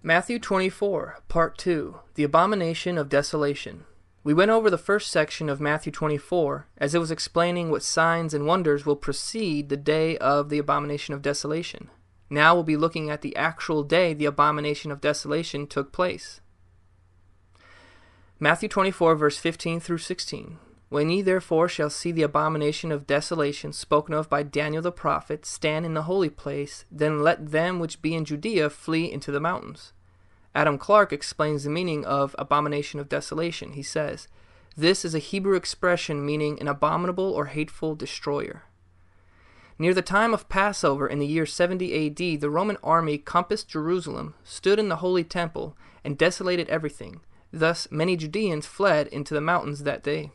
Matthew 24, Part 2, The Abomination of Desolation. We went over the first section of Matthew 24 as it was explaining what signs and wonders will precede the day of the Abomination of Desolation. Now we'll be looking at the actual day the Abomination of Desolation took place. Matthew 24, verse 15 through 16. When ye therefore shall see the abomination of desolation spoken of by Daniel the prophet stand in the holy place, then let them which be in Judea flee into the mountains. Adam Clarke explains the meaning of abomination of desolation. He says, this is a Hebrew expression meaning an abominable or hateful destroyer. Near the time of Passover in the year 70 AD, the Roman army compassed Jerusalem, stood in the holy temple, and desolated everything. Thus many Judeans fled into the mountains that day.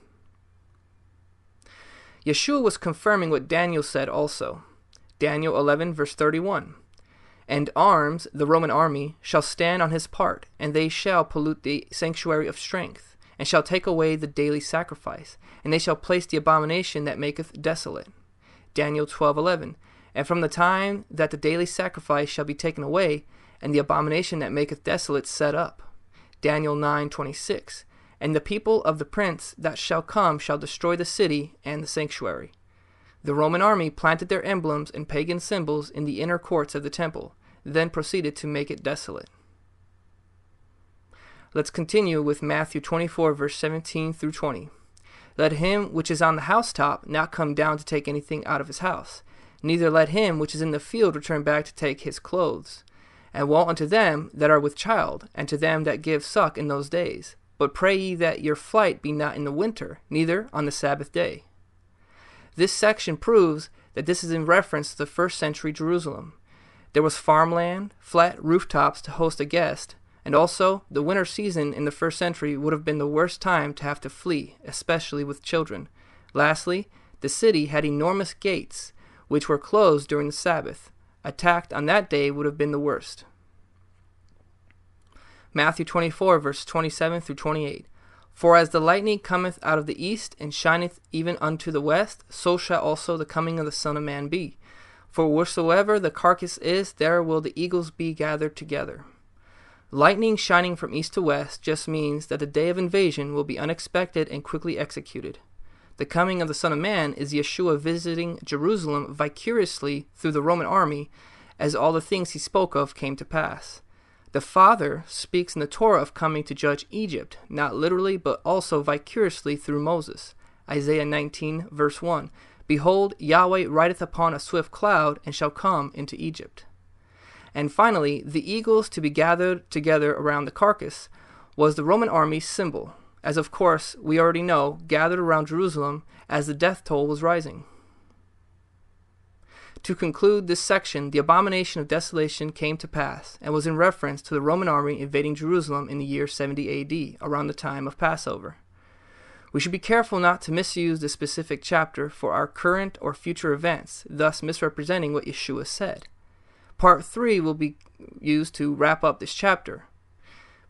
Yeshua was confirming what Daniel said also. Daniel 11, verse 31. And arms, the Roman army, shall stand on his part, and they shall pollute the sanctuary of strength, and shall take away the daily sacrifice, and they shall place the abomination that maketh desolate. Daniel 12:11. And from the time that the daily sacrifice shall be taken away, and the abomination that maketh desolate set up. Daniel 9:26. And the people of the prince that shall come shall destroy the city and the sanctuary. The Roman army planted their emblems and pagan symbols in the inner courts of the temple, then proceeded to make it desolate. Let's continue with Matthew 24, verse 17 through 20. Let him which is on the housetop not come down to take anything out of his house, neither let him which is in the field return back to take his clothes. And woe unto them that are with child, and to them that give suck in those days. But pray ye that your flight be not in the winter, neither on the Sabbath day. This section proves that this is in reference to the first century Jerusalem. There was farmland, flat rooftops to host a guest, and also the winter season in the first century would have been the worst time to have to flee, especially with children. Lastly, the city had enormous gates, which were closed during the Sabbath. Attacked on that day would have been the worst. Matthew 24, verse 27 through 28. For as the lightning cometh out of the east, and shineth even unto the west, so shall also the coming of the Son of Man be. For wheresoever the carcass is, there will the eagles be gathered together. Lightning shining from east to west just means that the day of invasion will be unexpected and quickly executed. The coming of the Son of Man is Yeshua visiting Jerusalem vicariously through the Roman army, as all the things he spoke of came to pass. The Father speaks in the Torah of coming to judge Egypt, not literally but also vicariously through Moses. Isaiah 19, verse 1. Behold, Yahweh rideth upon a swift cloud, and shall come into Egypt. And finally, the eagles to be gathered together around the carcass was the Roman army's symbol, as of course we already know, gathered around Jerusalem as the death toll was rising. To conclude this section, the abomination of desolation came to pass, and was in reference to the Roman army invading Jerusalem in the year 70 AD, around the time of Passover. We should be careful not to misuse this specific chapter for our current or future events, thus misrepresenting what Yeshua said. Part 3 will be used to wrap up this chapter.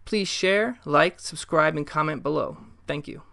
Please share, like, subscribe, and comment below. Thank you.